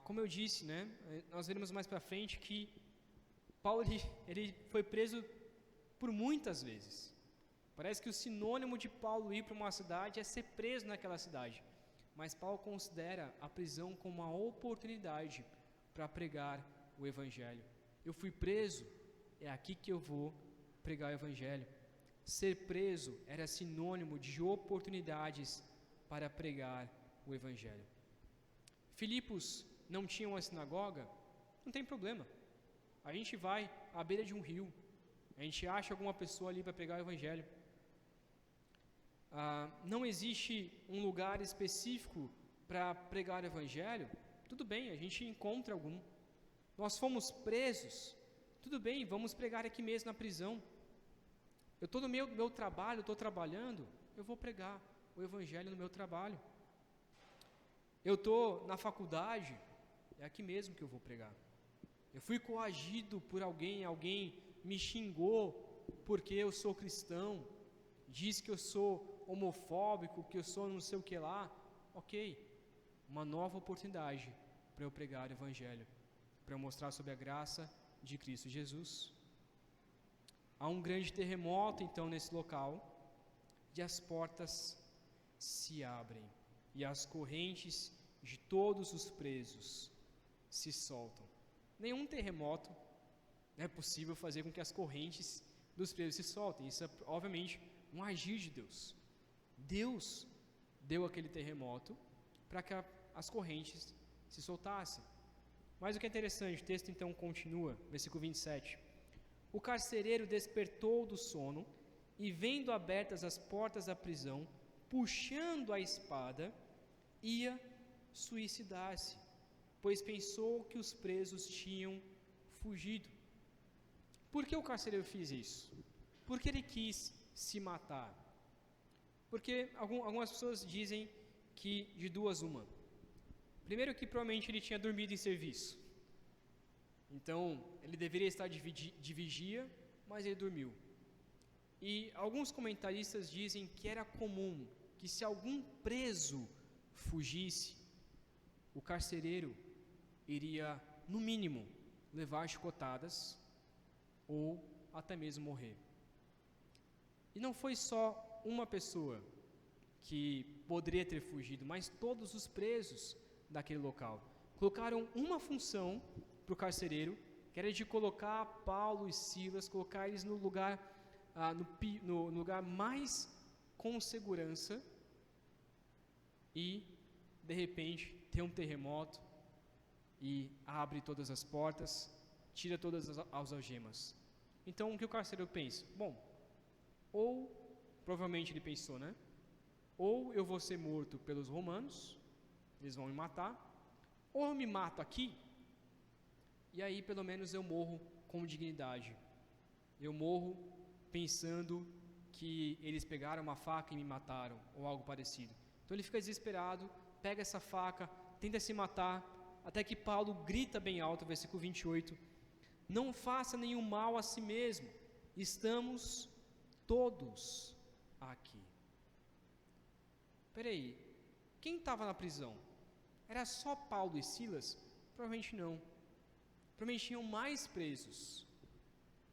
Como eu disse, né, nós veremos mais para frente que Paulo ele foi preso por muitas vezes. Parece que o sinônimo de Paulo ir para uma cidade é ser preso naquela cidade. Mas Paulo considera a prisão como uma oportunidade para pregar o Evangelho. Eu fui preso, é aqui que eu vou pregar o Evangelho. Ser preso era sinônimo de oportunidades para pregar o Evangelho. Filipos não tinha uma sinagoga? Não tem problema. A gente vai à beira de um rio, a gente acha alguma pessoa ali para pregar o Evangelho. Não existe um lugar específico para pregar o Evangelho? Tudo bem, a gente encontra algum. Nós fomos presos? Tudo bem, vamos pregar aqui mesmo na prisão. Eu estou no meu trabalho, estou trabalhando, eu vou pregar o Evangelho no meu trabalho. Eu estou na faculdade, é aqui mesmo que eu vou pregar. Eu fui coagido por alguém me xingou porque eu sou cristão, diz que eu sou homofóbico, que eu sou não sei o que lá. Ok, uma nova oportunidade para eu pregar o Evangelho, para eu mostrar sobre a graça de Cristo Jesus. Há um grande terremoto então nesse local, e as portas se abrem, e as correntes de todos os presos se soltam. Nenhum terremoto é possível fazer com que as correntes dos presos se soltem. Isso é, obviamente, um agir de Deus. Deus deu aquele terremoto para que as correntes se soltassem. Mas o que é interessante, o texto então continua, versículo 27. O carcereiro despertou do sono e, vendo abertas as portas da prisão, puxando a espada, ia suicidar-se, pois pensou que os presos tinham fugido. Por que o carcereiro fez isso? Por que ele quis se matar? Porque algumas pessoas dizem que de duas uma. Primeiro que provavelmente ele tinha dormido em serviço. Então, ele deveria estar de vigia, mas ele dormiu. E alguns comentaristas dizem que era comum que se algum preso fugisse, o carcereiro iria, no mínimo, levar chicotadas ou até mesmo morrer. E não foi só uma pessoa que poderia ter fugido, mas todos os presos daquele local. Colocaram uma função para o carcereiro, que era de colocar Paulo e Silas, colocar eles no lugar, no lugar mais com segurança e, de repente, tem um terremoto e abre todas as portas, tira todas as algemas. Então o que o carcereiro pensa? Bom, ou, provavelmente ele pensou, né? Ou eu vou ser morto pelos romanos, eles vão me matar, ou eu me mato aqui, e aí pelo menos eu morro com dignidade. Eu morro pensando que eles pegaram uma faca e me mataram, ou algo parecido. Então ele fica desesperado, pega essa faca, tenta se matar, até que Paulo grita bem alto, versículo 28, não faça nenhum mal a si mesmo, estamos todos aqui. Peraí, quem estava na prisão? Era só Paulo e Silas? Provavelmente não. Provavelmente tinham mais presos,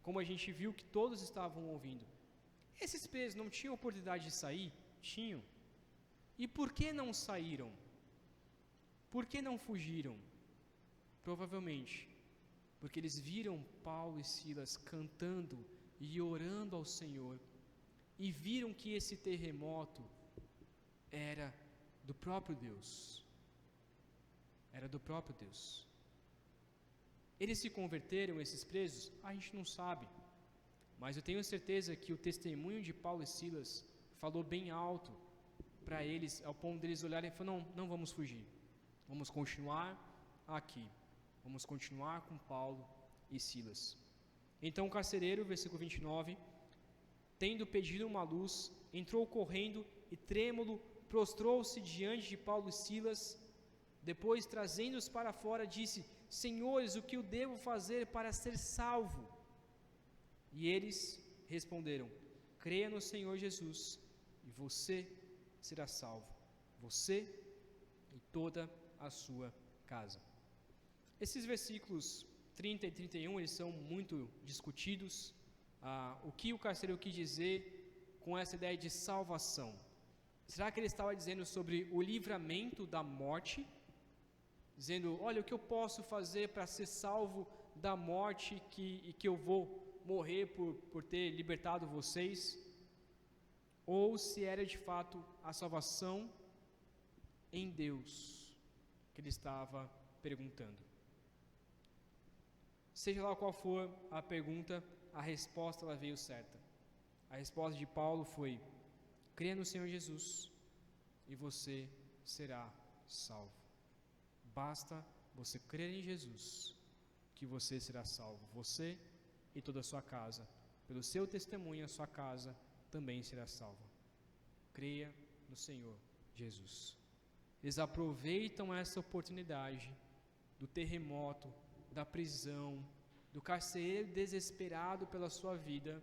como a gente viu que todos estavam ouvindo. Esses presos não tinham oportunidade de sair? Tinham. E por que não saíram? Por que não fugiram? Provavelmente porque eles viram Paulo e Silas cantando e orando ao Senhor e viram que esse terremoto era do próprio Deus. Era do próprio Deus. Eles se converteram, esses presos? A gente não sabe. Mas eu tenho certeza que o testemunho de Paulo e Silas falou bem alto para eles, ao ponto deles olharem e falarem, não vamos fugir. Vamos continuar aqui. Vamos continuar com Paulo e Silas. Então o carcereiro, versículo 29, tendo pedido uma luz, entrou correndo e trêmulo, prostrou-se diante de Paulo e Silas. Depois, trazendo-os para fora, disse, Senhores, o que eu devo fazer para ser salvo? E eles responderam, creia no Senhor Jesus, e você será salvo, você e toda a sua casa. Esses versículos 30 e 31, eles são muito discutidos. O que o carcereiro quis dizer com essa ideia de salvação? Será que ele estava dizendo sobre o livramento da morte? Dizendo, olha, o que eu posso fazer para ser salvo da morte e que eu vou morrer por ter libertado vocês? Ou se era de fato a salvação em Deus que ele estava perguntando. Seja lá qual for a pergunta, a resposta ela veio certa. A resposta de Paulo foi, creia no Senhor Jesus e você será salvo. Basta você crer em Jesus que você será salvo. Você e toda a sua casa. Pelo seu testemunho, a sua casa também será salva. Creia no Senhor Jesus. Eles aproveitam essa oportunidade do terremoto, da prisão, do carcereiro desesperado pela sua vida.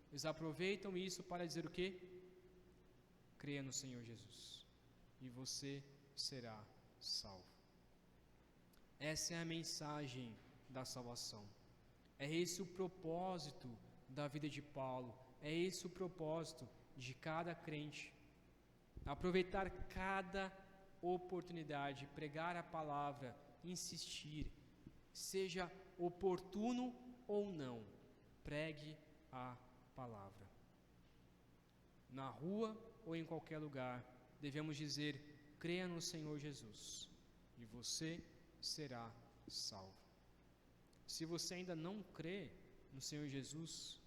Eles aproveitam isso para dizer o quê? Creia no Senhor Jesus e você será salvo. Essa é a mensagem da salvação. É esse o propósito da vida de Paulo. É esse o propósito de cada crente. Aproveitar cada oportunidade, pregar a palavra, insistir, seja oportuno ou não, pregue a palavra. Na rua ou em qualquer lugar, devemos dizer, creia no Senhor Jesus, e você será salvo. Se você ainda não crê no Senhor Jesus,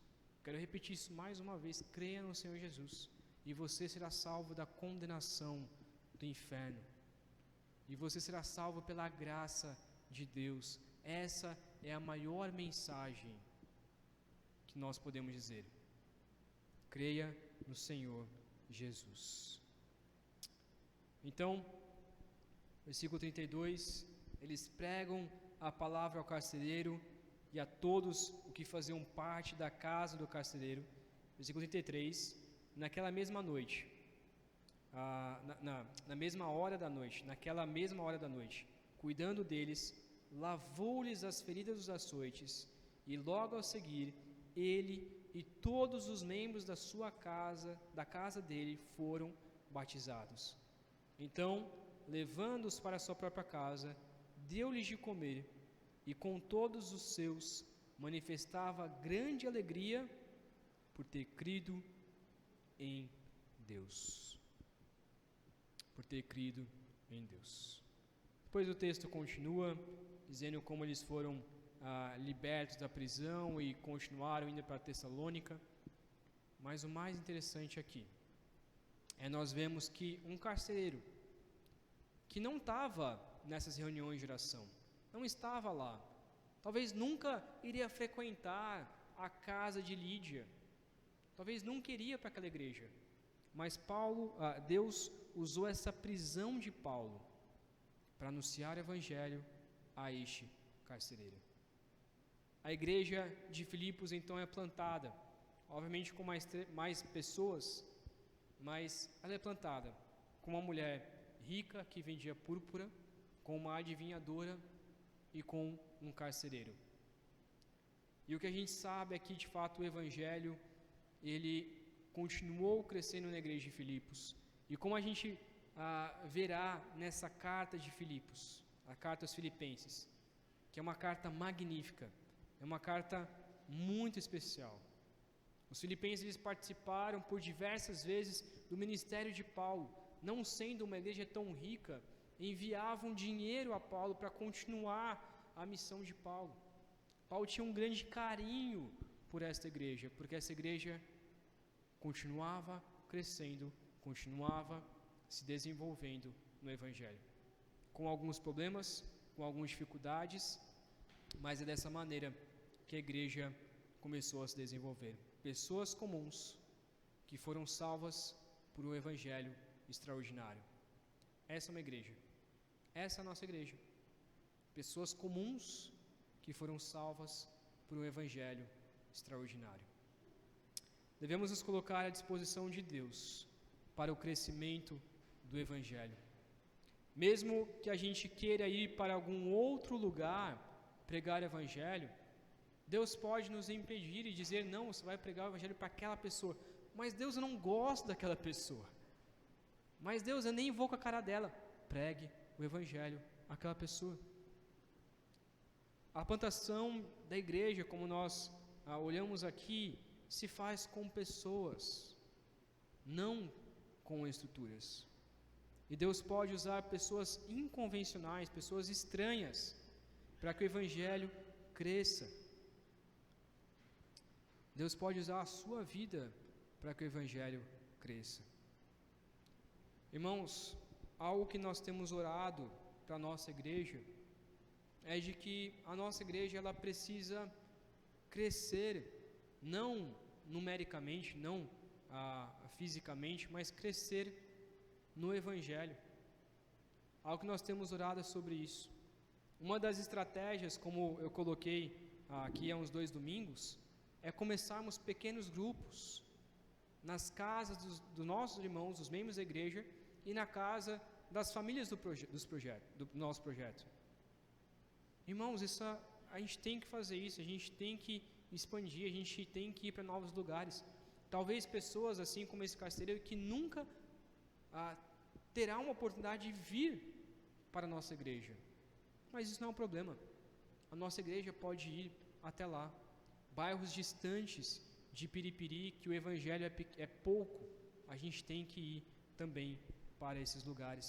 quero repetir isso mais uma vez, creia no Senhor Jesus, e você será salvo da condenação do inferno, e você será salvo pela graça de Deus. Essa é a maior mensagem que nós podemos dizer. Creia no Senhor Jesus. Então, versículo 32, eles pregam a palavra ao carcereiro e a todos o que faziam parte da casa do carcereiro. Versículo 33, naquela mesma noite, naquela mesma hora da noite, cuidando deles, lavou-lhes as feridas dos açoites, e logo ao seguir, ele e todos os membros da sua casa, da casa dele, foram batizados. Então, levando-os para a sua própria casa, deu-lhes de comer, e com todos os seus manifestava grande alegria por ter crido em Deus. Por ter crido em Deus. Depois o texto continua, dizendo como eles foram libertos da prisão e continuaram indo para Tessalônica. Mas o mais interessante aqui nós vemos que um carcereiro que não estava nessas reuniões de oração, não estava lá, talvez nunca iria frequentar a casa de Lídia, talvez nunca iria para aquela igreja, mas Deus usou essa prisão de Paulo para anunciar o evangelho a este carcereiro. A igreja de Filipos então é plantada, obviamente com mais pessoas, mas ela é plantada com uma mulher rica que vendia púrpura, com uma adivinhadora e com um carcereiro. E o que a gente sabe é que de fato o evangelho ele continuou crescendo na igreja de Filipos. E como a gente verá nessa carta de Filipos, a carta aos Filipenses, que é uma carta magnífica, é uma carta muito especial. Os filipenses eles participaram por diversas vezes do ministério de Paulo, não sendo uma igreja tão rica, enviavam dinheiro a Paulo para continuar a missão de Paulo. Paulo tinha um grande carinho por esta igreja, porque essa igreja continuava crescendo, continuava se desenvolvendo no evangelho, com alguns problemas, com algumas dificuldades, mas é dessa maneira que a igreja começou a se desenvolver. Pessoas comuns que foram salvas por um evangelho extraordinário. Essa é uma igreja. Essa é a nossa igreja. Pessoas comuns que foram salvas por um evangelho extraordinário. Devemos nos colocar à disposição de Deus para o crescimento do evangelho. Mesmo que a gente queira ir para algum outro lugar pregar o evangelho, Deus pode nos impedir e dizer, não, você vai pregar o evangelho para aquela pessoa. Mas Deus não gosta daquela pessoa. Mas Deus, eu nem vou com a cara dela. Pregue o evangelho àquela pessoa. A plantação da igreja, como nós olhamos aqui, se faz com pessoas, não com estruturas. E Deus pode usar pessoas inconvencionais, pessoas estranhas, para que o evangelho cresça. Deus pode usar a sua vida para que o evangelho cresça. Irmãos, algo que nós temos orado para a nossa igreja é de que a nossa igreja ela precisa crescer, não numericamente, não fisicamente, mas crescer no evangelho. Algo que nós temos orado é sobre isso. Uma das estratégias, como eu coloquei aqui há uns 2 domingos, é começarmos pequenos grupos nas casas dos nossos irmãos, dos membros da igreja, e na casa das famílias do nosso projeto. Irmãos, a gente tem que fazer isso, a gente tem que expandir, a gente tem que ir para novos lugares. Talvez pessoas assim como esse carcereiro que nunca terá uma oportunidade de vir para a nossa igreja. Mas isso não é um problema. A nossa igreja pode ir até lá. Bairros distantes de Piripiri, que o evangelho é pouco, a gente tem que ir também para esses lugares.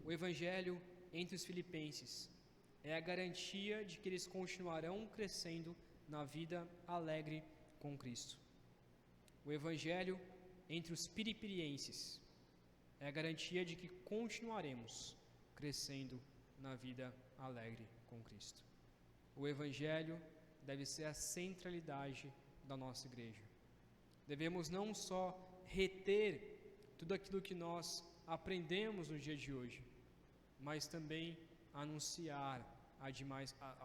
O evangelho entre os filipenses é a garantia de que eles continuarão crescendo na vida alegre com Cristo. O evangelho entre os piripirienses é a garantia de que continuaremos crescendo na vida alegre com Cristo. O evangelho deve ser a centralidade da nossa igreja. Devemos não só reter tudo aquilo que nós aprendemos no dia de hoje, mas também anunciar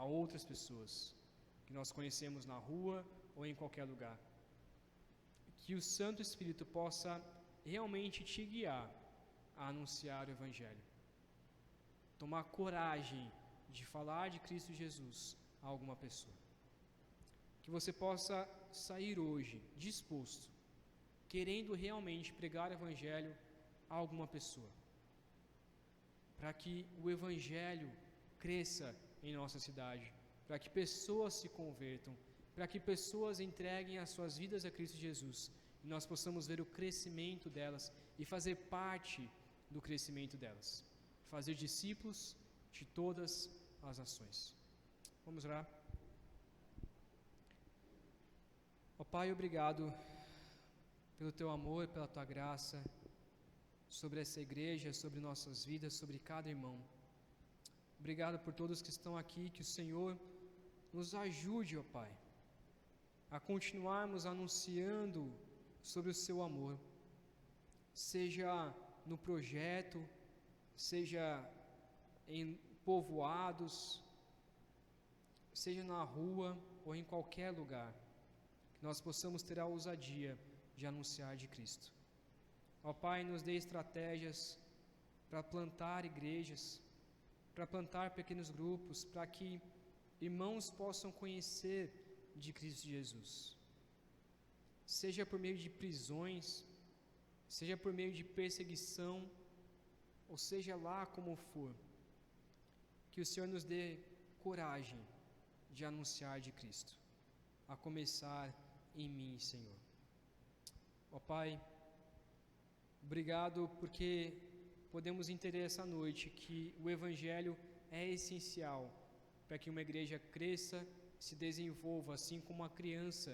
a outras pessoas que nós conhecemos na rua ou em qualquer lugar. Que o Santo Espírito possa realmente te guiar a anunciar o evangelho. Tomar coragem de falar de Cristo Jesus a alguma pessoa. Que você possa sair hoje disposto, querendo realmente pregar o evangelho a alguma pessoa, para que o evangelho cresça em nossa cidade, para que pessoas se convertam, para que pessoas entreguem as suas vidas a Cristo Jesus, e nós possamos ver o crescimento delas e fazer parte do crescimento delas. fazer discípulos de todas as nações. Vamos orar. Ó Pai, obrigado pelo Teu amor, pela Tua graça sobre essa igreja, sobre nossas vidas, sobre cada irmão. Obrigado por todos que estão aqui, que o Senhor nos ajude, ó Pai, a continuarmos anunciando sobre o Seu amor, seja no projeto, seja em povoados, seja na rua ou em qualquer lugar, que nós possamos ter a ousadia de anunciar de Cristo. Ó Pai, nos dê estratégias para plantar igrejas, para plantar pequenos grupos, para que irmãos possam conhecer de Cristo Jesus. Seja por meio de prisões, seja por meio de perseguição, ou seja lá como for, que o Senhor nos dê coragem de anunciar de Cristo, a começar em mim, Senhor. Ó Pai, obrigado porque podemos entender essa noite que o Evangelho é essencial para que uma igreja cresça, se desenvolva, assim como uma criança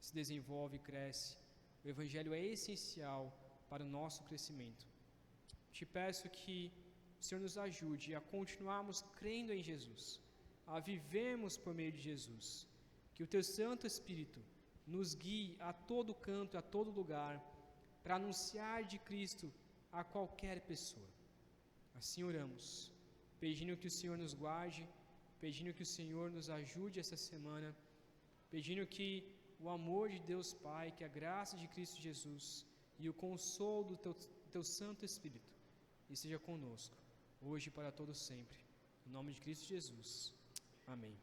se desenvolve e cresce. O Evangelho é essencial para o nosso crescimento. Te peço que o Senhor nos ajude a continuarmos crendo em Jesus, a vivermos por meio de Jesus, que o Teu Santo Espírito nos guie a todo canto, a todo lugar, para anunciar de Cristo a qualquer pessoa. Assim oramos, pedindo que o Senhor nos guarde, pedindo que o Senhor nos ajude essa semana, pedindo que o amor de Deus Pai, que a graça de Cristo Jesus e o consolo do Teu Santo Espírito esteja conosco, hoje e para todo sempre. Em nome de Cristo Jesus. Amém.